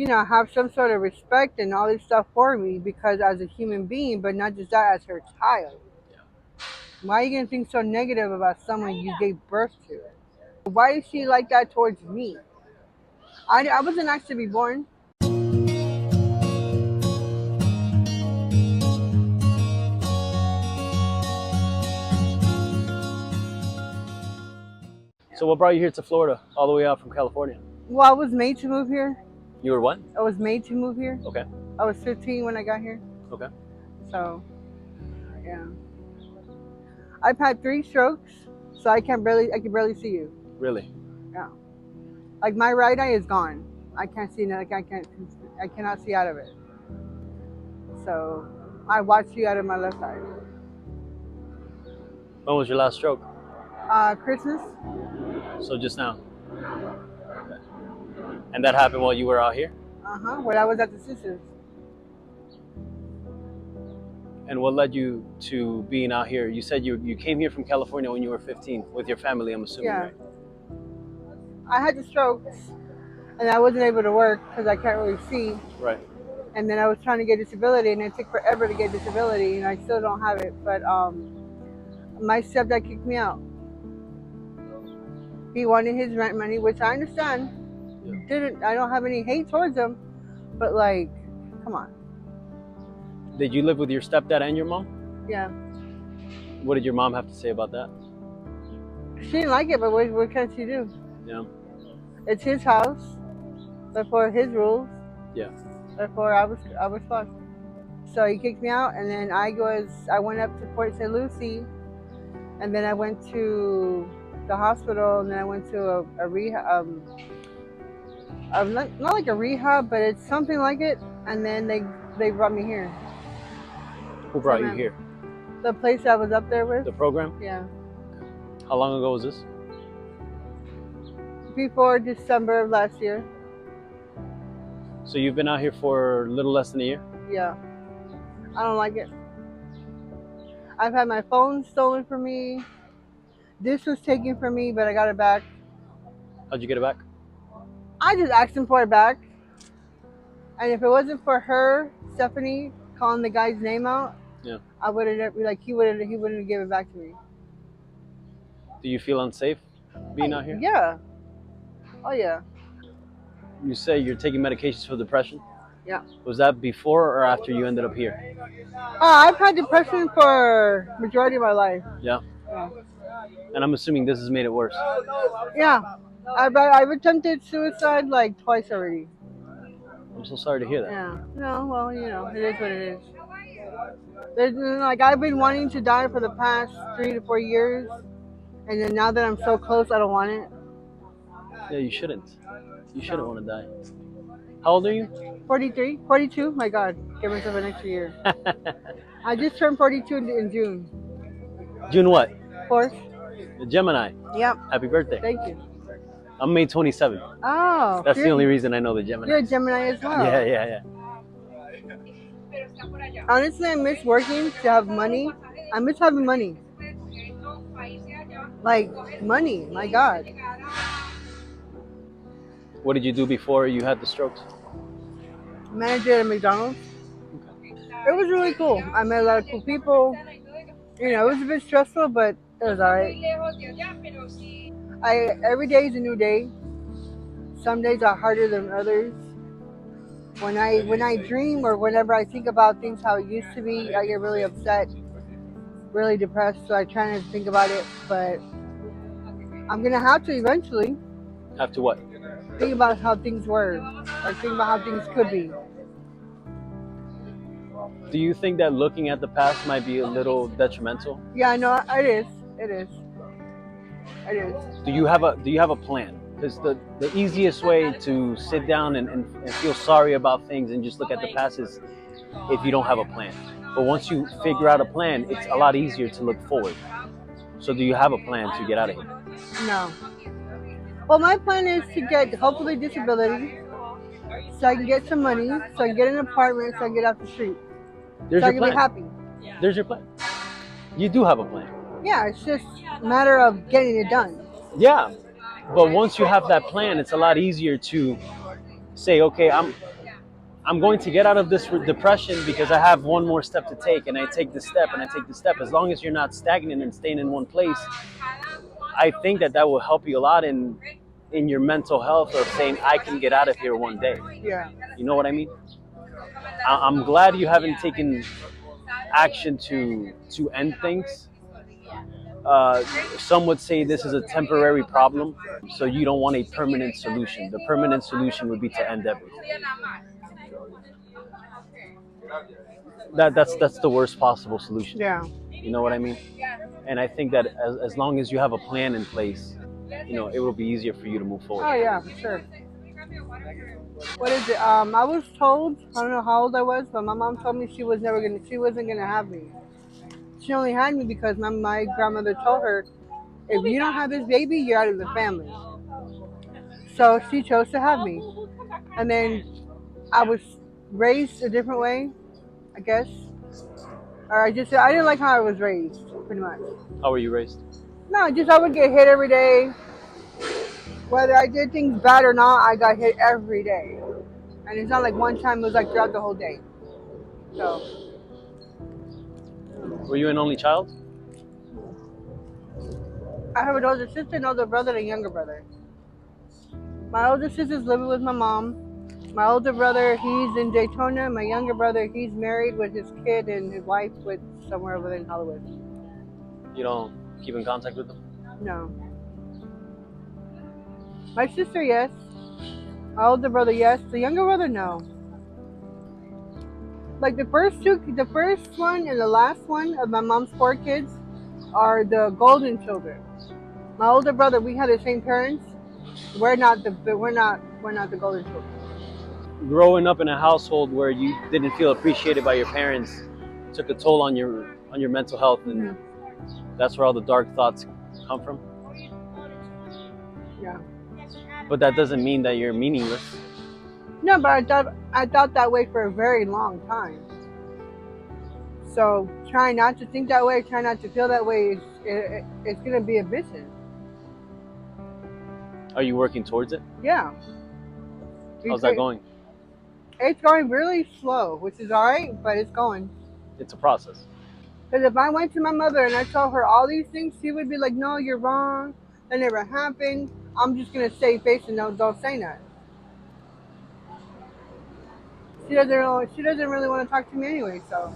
have some sort of respect and all this stuff for me because as a human being, but not just that, as her child. Why are you gonna think so negative about someone you gave birth to? Why is she like that towards me? I wasn't asked to be born. So what brought you here to Florida, all the way out from California? Well, I was made to move here. You were what? I was made to move here. Okay. I was 15 when I got here. Okay. So, yeah. I've had 3 strokes, so I can barely see you. Really? Yeah. Like my right eye is gone. I can't see. Like I cannot see out of it. So, I watch you out of my left eye. When was your last stroke? Christmas. So just now. Okay. And that happened while you were out here? When I was at the sisters. And what led you to being out here? You said you came here from California when you were 15 with your family, I'm assuming, Yeah. right? I had the strokes, and I wasn't able to work because I can't really see. Right. And then I was trying to get disability, and it took forever to get disability, and I still don't have it. But my stepdad kicked me out. He wanted his rent money, which I understand. Yeah. I don't have any hate towards him, but like, come on. Did you live with your stepdad and your mom? Yeah. What did your mom have to say about that? She didn't like it, but what can she do? Yeah. It's his house, therefore his rules. Yeah. Therefore I was fucked. So he kicked me out, and then I went up to Port St. Lucie, and then I went to the hospital, and then I went to a rehab. Not like a rehab, but it's something like it. And then they brought me here. Who brought you here? The place I was up there with. The program? Yeah. How long ago was this? Before December of last year. So you've been out here for a little less than a year? Yeah. I don't like it. I've had my phone stolen from me. This was taken from me, but I got it back. How'd you get it back? I just asked him for it back. And if it wasn't for her, Stephanie, calling the guy's name out, yeah, I would have he wouldn't have given it back to me. Do you feel unsafe being out here? Yeah. Oh yeah. You say you're taking medications for depression? Yeah. Was that before or after you ended up here? I've had depression for majority of my life. Yeah. And I'm assuming this has made it worse. Yeah. I've attempted suicide like twice already. I'm so sorry to hear that. Yeah. No, well, it is what it is. Like I've been wanting to die for the past 3 to 4 years, and then now that I'm so close, I don't want it. Yeah, you shouldn't. You shouldn't want to die. How old are you? 43, 42. My God, give myself an extra year. I just turned 42 in June. June what? 4th. The Gemini. Yep. Happy birthday. Thank you. I'm May 27th. Oh. That's the only reason I know the Gemini. You're a Gemini as well. Yeah. Honestly, I miss working to have money. I miss having money. Like, money. My God. What did you do before you had the strokes? Manager at McDonald's. Okay. It was really cool. I met a lot of cool people. It was a bit stressful, but it was alright. Every day is a new day. Some days are harder than others. When I dream or whenever I think about things how it used to be, I get really upset, really depressed. So I try not to think about it, but I'm gonna have to eventually. Have to what? Think about how things were, or think about how things could be. Do you think that looking at the past might be a little detrimental? Yeah, I know it is. It is. Do you have a plan? Because the easiest way to sit down and feel sorry about things and just look at the past is if you don't have a plan. But once you figure out a plan, it's a lot easier to look forward. So do you have a plan to get out of here? No. Well, my plan is to get hopefully disability, so I can get some money, so I can get an apartment, so I can get off the street. There's so your I can plan. be happy. There's your plan. You do have a plan. Yeah, it's just a matter of getting it done. Yeah, but once you have that plan, it's a lot easier to say, okay, I'm going to get out of this depression because I have one more step to take, and I take this step and I take this step. As long as you're not stagnant and staying in one place, I think that that will help you a lot in your mental health of saying, I can get out of here one day. Yeah. You know what I mean? I'm glad you haven't taken action to end things. Some would say this is a temporary problem, so you don't want a permanent solution. The permanent solution would be to end everything. That's the worst possible solution. Yeah. You know what I mean? And I think that as long as you have a plan in place, it will be easier for you to move forward. Oh yeah, for sure. What is it? I was told, I don't know how old I was, but my mom told me she wasn't gonna have me. She only had me because my grandmother told her, if you don't have this baby, you're out of the family. So she chose to have me. And then I was raised a different way, I guess. Or I didn't like how I was raised, pretty much. How were you raised? No, I would get hit every day. Whether I did things bad or not, I got hit every day. And it's not like one time, it was like throughout the whole day. So. Were you an only child? I have an older sister, an older brother, and a younger brother. My older sister's living with my mom. My older brother, he's in Daytona. My younger brother, he's married with his kid and his wife with somewhere over there in Hollywood. You don't keep in contact with them? No. My sister, yes. My older brother, yes. The younger brother, no. Like the first one and the last one of my mom's 4 kids are the golden children. My older brother, we had the same parents. We're not the golden children. Growing up in a household where you didn't feel appreciated by your parents took a toll on your mental health, and that's where all the dark thoughts come from. Yeah. But that doesn't mean that you're meaningless. No, but I thought that way for a very long time. So trying not to think that way, trying not to feel that way, it's gonna be a mission. Are you working towards it? Yeah. How's that going? It's going really slow, which is alright, but it's going. It's a process. Because if I went to my mother and I told her all these things, she would be like, no, you're wrong. That never happened. I'm just going to save face and don't say that. She doesn't really want to talk to me anyway, so.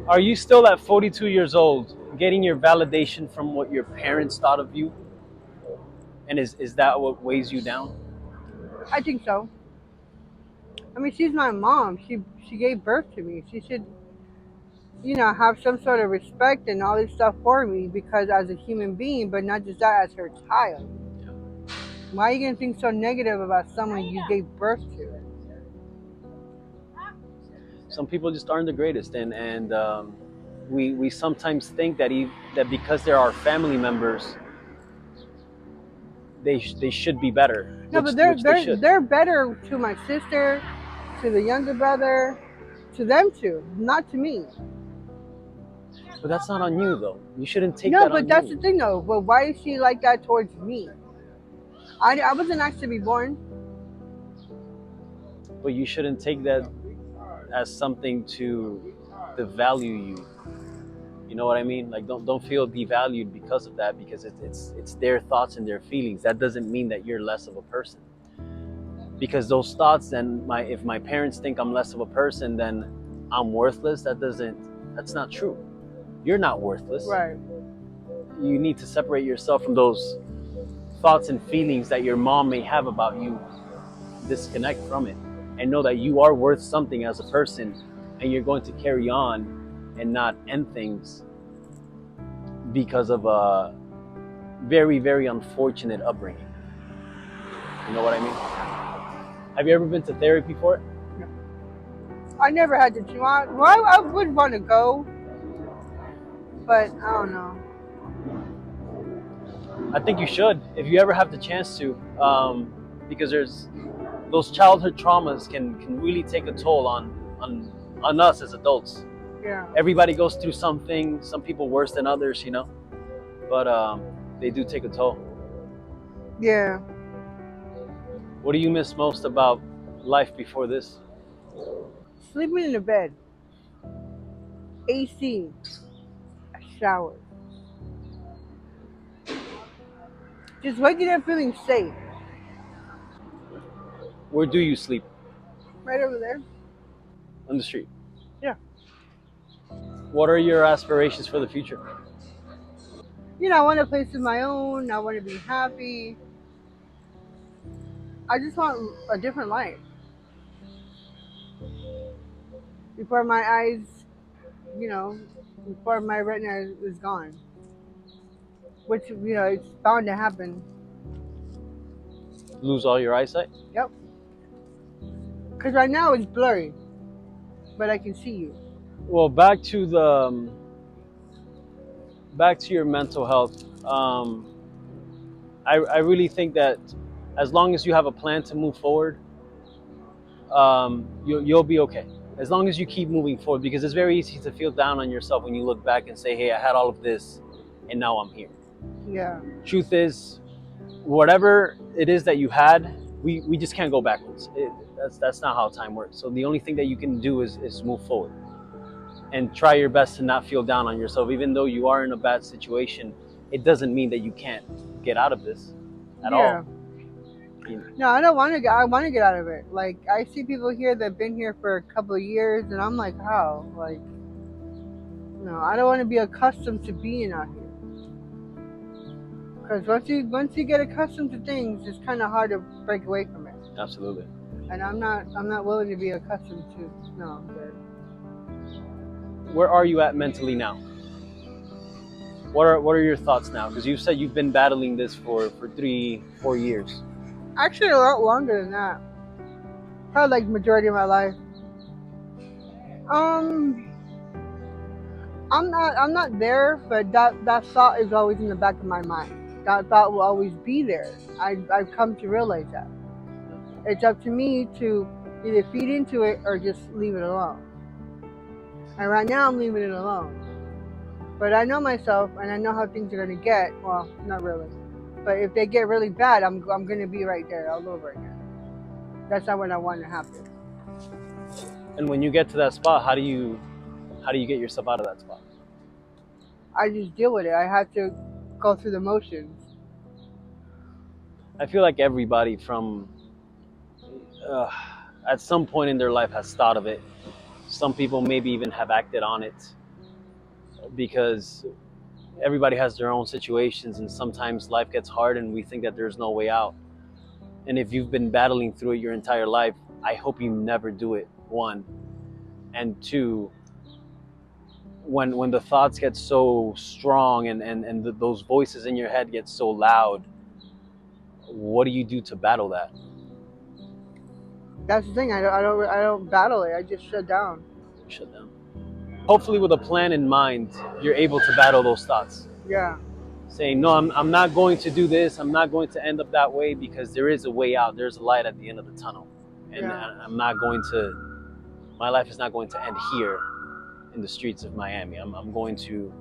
Are you still at 42 years old getting your validation from what your parents thought of you? And is that what weighs you down? I think so. I mean, she's my mom. She gave birth to me. She should, have some sort of respect and all this stuff for me, because as a human being, but not just that, as her child. Yeah. Why are you going to think so negative about someone you gave birth to? Some people just aren't the greatest, and we sometimes think that because they're our family members, they should be better. No, but they're better to my sister, to the younger brother, to them too, not to me. But that's not on you, though. You shouldn't take that on you. No, but that's the thing, though. But why is she like that towards me? I wasn't asked to be born. But you shouldn't take that as something to devalue you. You know what I mean? Like, don't feel devalued because of that, because it's their thoughts and their feelings. That doesn't mean that you're less of a person. Because those thoughts, then if my parents think I'm less of a person, then I'm worthless. That's not true. You're not worthless. Right. You need to separate yourself from those thoughts and feelings that your mom may have about you. Disconnect from it and know that you are worth something as a person, and you're going to carry on and not end things because of a very, very unfortunate upbringing. You know what I mean? Have you ever been to therapy for it? No. I never had to try. Well, I would want to go, but I don't know. I think you should, if you ever have the chance to, because there's those childhood traumas can really take a toll on us as adults. Yeah. Everybody goes through something, some people worse than others, but they do take a toll. Yeah. What do you miss most about life before this? Sleeping in the bed, AC, a shower. Just waking up feeling safe. Where do you sleep? Right over there. On the street. Yeah. What are your aspirations for the future? I want a place of my own. I want to be happy. I just want a different life. Before my eyes, you know, before my retina is gone. Which, it's bound to happen. Lose all your eyesight? Yep. Because right now it's blurry, but I can see you. Well, back to your mental health. I really think that as long as you have a plan to move forward, you'll be okay. As long as you keep moving forward, because it's very easy to feel down on yourself when you look back and say, "Hey, I had all of this, and now I'm here." Yeah. Truth is, whatever it is that you had, we just can't go backwards. That's not how time works. So the only thing that you can do is move forward and try your best to not feel down on yourself. Even though you are in a bad situation, it doesn't mean that you can't get out of this at Yeah. all. No, I don't want to get. I want to get out of it. Like I see people here that've been here for a couple of years, and I'm like, how? Like, no, I don't want to be accustomed to being out here. Because once you get accustomed to things, it's kind of hard to break away from it. Absolutely. And I'm not willing to be accustomed to. No, I'm good. Where are you at mentally now? What are your thoughts now? Because you said you've been battling this for 3-4 years. Actually, a lot longer than that. Probably like majority of my life. Um, I'm not there, but that thought is always in the back of my mind. That thought will always be there. I've come to realize that. It's up to me to either feed into it or just leave it alone. And right now I'm leaving it alone. But I know myself and I know how things are gonna get. Well, not really. But if they get really bad, I'm gonna be right there all over again. That's not what I want to happen. And when you get to that spot, how do you get yourself out of that spot? I just deal with it. I have to go through the motions. I feel like everybody from uh, at some point in their life has thought of it. Some people maybe even have acted on it because everybody has their own situations, and sometimes life gets hard and we think that there's no way out. And if you've been battling through it your entire life, I hope you never do it. One. And two, when the thoughts get so strong and those voices in your head get so loud, what do you do to battle that? That's the thing. I don't battle it. I just shut down. Shut down. Hopefully, with a plan in mind, you're able to battle those thoughts. Yeah. Saying, no, I'm not going to do this. I'm not going to end up that way, because there is a way out. There's a light at the end of the tunnel. And Yeah. I'm not going to, my life is not going to end here in the streets of Miami. I'm going to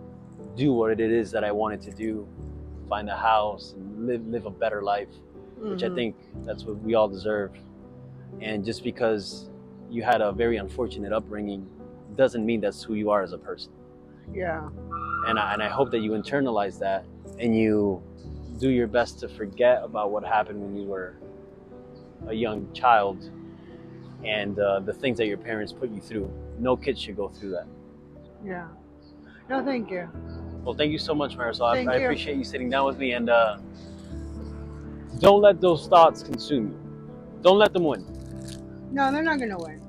do what it is that I wanted to do, find a house and live a better life, which I think that's what we all deserve. And just because you had a very unfortunate upbringing doesn't mean that's who you are as a person. Yeah. And I hope that you internalize that and you do your best to forget about what happened when you were a young child and the things that your parents put you through. No kid should go through that. Yeah. No, thank you. Well, thank you so much, Marisol. Thank I you. appreciate you sitting down with me, and don't let those thoughts consume you. Don't let them win. No, they're not gonna win.